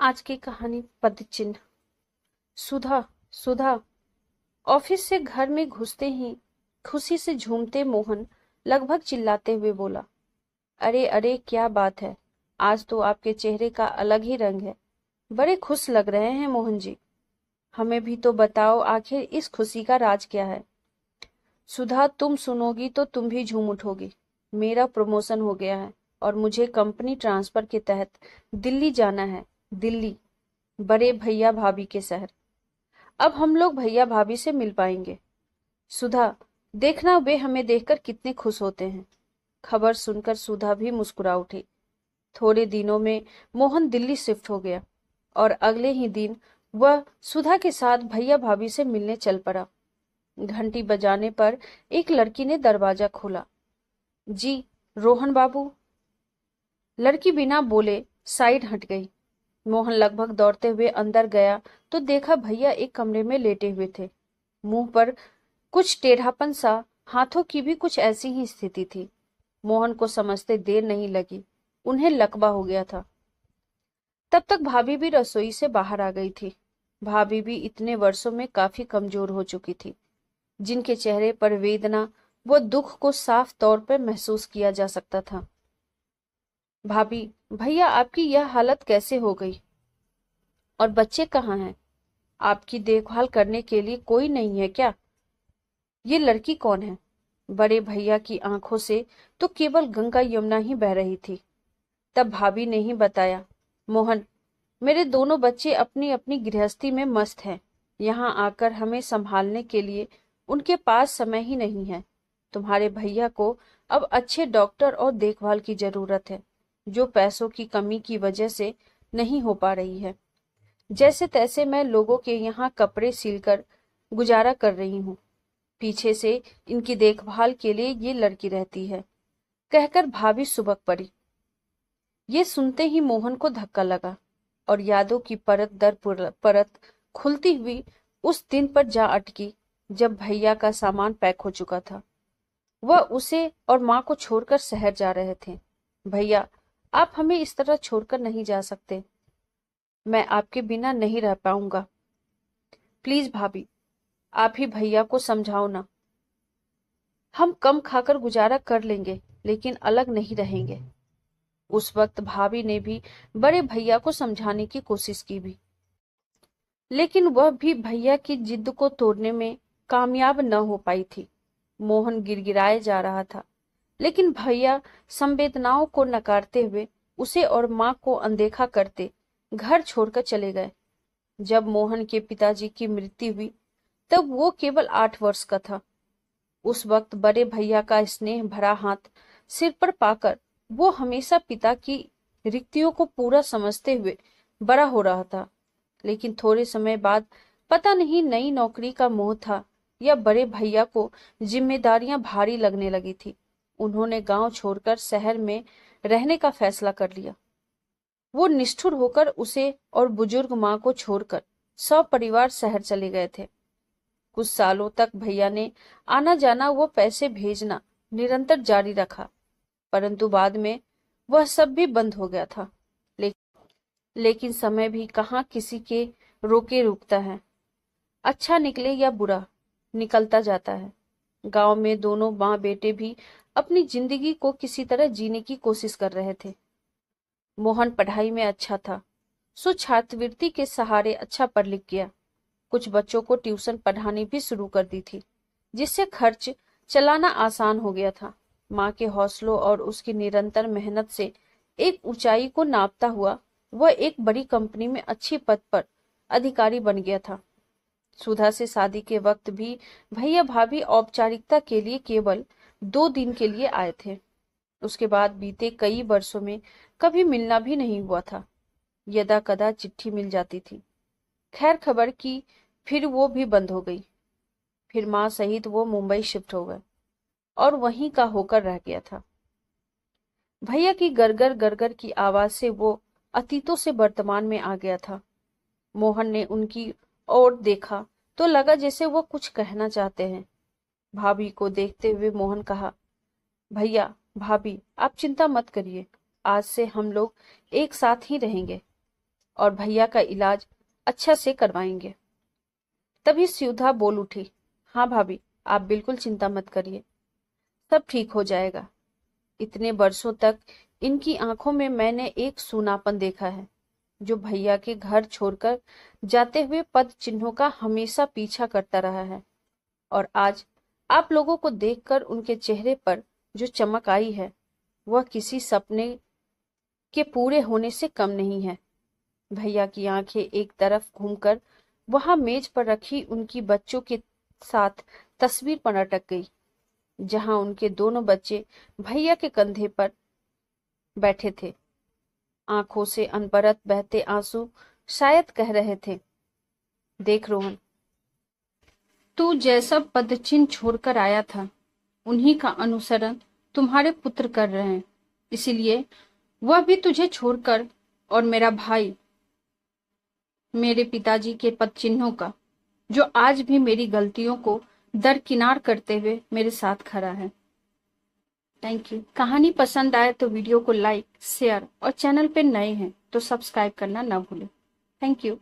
आज की कहानी पदचिन्ह। सुधा, सुधा। ऑफिस से घर में घुसते ही खुशी से झूमते मोहन लगभग चिल्लाते हुए बोला, अरे अरे क्या बात है, आज तो आपके चेहरे का अलग ही रंग है। बड़े खुश लग रहे हैं मोहन जी। हमें भी तो बताओ, आखिर इस खुशी का राज क्या है। सुधा, तुम सुनोगी तो तुम भी झूम उठोगी। मेरा प्रमोशन हो गया है और मुझे कंपनी ट्रांसफर के तहत दिल्ली जाना है। दिल्ली, बड़े भैया भाभी के शहर। अब हम लोग भैया भाभी से मिल पाएंगे। सुधा, देखना वे हमें देखकर कितने खुश होते हैं। खबर सुनकर सुधा भी मुस्कुरा उठी। थोड़े दिनों में मोहन दिल्ली शिफ्ट हो गया और अगले ही दिन वह सुधा के साथ भैया भाभी से मिलने चल पड़ा। घंटी बजाने पर एक लड़की ने दरवाजा खोला। जी, रोहन बाबू। लड़की बिना बोले साइड हट गई। मोहन लगभग दौड़ते हुए अंदर गया तो देखा भैया एक कमरे में लेटे हुए थे। मुंह पर कुछ टेढ़ापन सा, हाथों की भी कुछ ऐसी ही स्थिति थी। मोहन को समझते देर नहीं लगी, उन्हें लकवा हो गया था। तब तक भाभी भी रसोई से बाहर आ गई थी। भाभी भी इतने वर्षों में काफी कमजोर हो चुकी थी, जिनके चेहरे पर वेदना व दुख को साफ तौर पर महसूस किया जा सकता था। भाभी, भैया आपकी यह हालत कैसे हो गई? और बच्चे कहाँ हैं? आपकी देखभाल करने के लिए कोई नहीं है क्या? ये लड़की कौन है? बड़े भैया की आंखों से तो केवल गंगा यमुना ही बह रही थी। तब भाभी ने ही बताया, मोहन, मेरे दोनों बच्चे अपनी अपनी गृहस्थी में मस्त हैं। यहाँ आकर हमें संभालने के लिए उनके पास समय ही नहीं है। तुम्हारे भैया को अब अच्छे डॉक्टर और देखभाल की जरूरत है, जो पैसों की कमी की वजह से नहीं हो पा रही है। जैसे तैसे मैं लोगों के यहाँ कपड़े सिलकर गुजारा कर रही हूँ। पीछे से इनकी देखभाल के लिए ये लड़की रहती है, कहकर भाभी सुबक पड़ी। ये सुनते ही मोहन को धक्का लगा और यादों की परत दर परत खुलती हुई उस दिन पर जा अटकी जब भैया का सामान पैक हो चुका था। वह उसे और माँ को छोड़कर शहर जा रहे थे। भैया, आप हमें इस तरह छोड़कर नहीं जा सकते। मैं आपके बिना नहीं रह पाऊंगा। प्लीज भाभी, आप ही भैया को समझाओ ना। हम कम खाकर गुजारा कर लेंगे, लेकिन अलग नहीं रहेंगे। उस वक्त भाभी ने भी बड़े भैया को समझाने की कोशिश की भी, लेकिन वह भी भैया की जिद को तोड़ने में कामयाब न हो पाई थी। मोहन गिड़गिड़ाए जा रहा था, लेकिन भैया संवेदनाओं को नकारते हुए उसे और माँ को अनदेखा करते घर छोड़कर चले गए। जब मोहन के पिताजी की मृत्यु हुई तब वो केवल 8 वर्ष का था। उस वक्त बड़े भैया का स्नेह भरा हाथ सिर पर पाकर वो हमेशा पिता की रिक्तियों को पूरा समझते हुए बड़ा हो रहा था। लेकिन थोड़े समय बाद पता नहीं नई नौकरी का मोह था या बड़े भैया को जिम्मेदारियां भारी लगने लगी थी, उन्होंने गांव छोड़कर शहर में रहने का फैसला कर लिया। वो निष्ठुर होकर उसे और बुजुर्ग माँ को छोड़कर सब परिवार शहर चले गए थे। कुछ सालों तक भैया ने आना जाना व पैसे भेजना निरंतर जारी रखा, परंतु बाद में वह सब भी बंद हो गया था। लेकिन समय भी कहाँ किसी के रोके रुकता है। अच्छा निकले या बुरा, निकलता जाता है। गांव में दोनों माँ बेटे भी अपनी जिंदगी को किसी तरह जीने की कोशिश कर रहे थे। मोहन पढ़ाई में अच्छा था, सो छात्रवृत्ति के सहारे अच्छा पढ़ लिख गया। कुछ बच्चों को ट्यूशन पढ़ानी भी शुरू कर दी थी, जिससे खर्च चलाना आसान हो गया था। माँ के हौसलों और उसकी निरंतर मेहनत से एक ऊंचाई को नापता हुआ वह एक बड़ी कंपनी में अच्छी पद पर अधिकारी बन गया था। सुधा से शादी के वक्त भी भैया भाभी औपचारिकता के लिए केवल 2 दिन के लिए आए थे। उसके बाद बीते कई वर्षों में कभी मिलना भी नहीं हुआ था। यदा कदा चिट्ठी मिल जाती थी, खैर खबर की, फिर वो भी बंद हो गई। फिर माँ सहित वो मुंबई शिफ्ट हो गए और वहीं का होकर रह गया था। भैया की गरगर गरगर की आवाज से वो अतीतों से वर्तमान में आ गया था। मोहन ने उनकी ओर देखा तो लगा जैसे वो कुछ कहना चाहते हैं। भाभी को देखते हुए मोहन कहा, भैया भाभी, आप चिंता मत करिए, आज से हम लोग एक साथ ही रहेंगे। और भैया का इलाज अच्छा से करवाएंगे। तभी सुधा बोल उठी, हाँ भाभी, आप बिल्कुल चिंता मत करिए, सब ठीक हो जाएगा। इतने वर्षों तक इनकी आंखों में मैंने एक सूनापन देखा है, जो भैया के घर छोड़कर जाते हुए पद चिन्हों का हमेशा पीछा करता रहा है। और आज आप लोगों को देखकर उनके चेहरे पर जो चमक आई है, वह किसी सपने के पूरे होने से कम नहीं है। भैया की आंखें एक तरफ घूमकर वहां मेज पर रखी उनकी बच्चों के साथ तस्वीर पर अटक गई, जहां उनके दोनों बच्चे भैया के कंधे पर बैठे थे। आंखों से अनबरत बहते आंसू शायद कह रहे थे, देख रोहन, तू जैसा पदचिन्ह छोड़कर आया था, उन्हीं का अनुसरण तुम्हारे पुत्र कर रहे हैं। इसीलिए वह भी तुझे छोड़कर, और मेरा भाई मेरे पिताजी के पद चिन्हों का, जो आज भी मेरी गलतियों को दरकिनार करते हुए मेरे साथ खड़ा है। Thank you. कहानी पसंद आए तो वीडियो को लाइक, शेयर और चैनल पे नए हैं तो सब्सक्राइब करना ना भूलें। Thank you.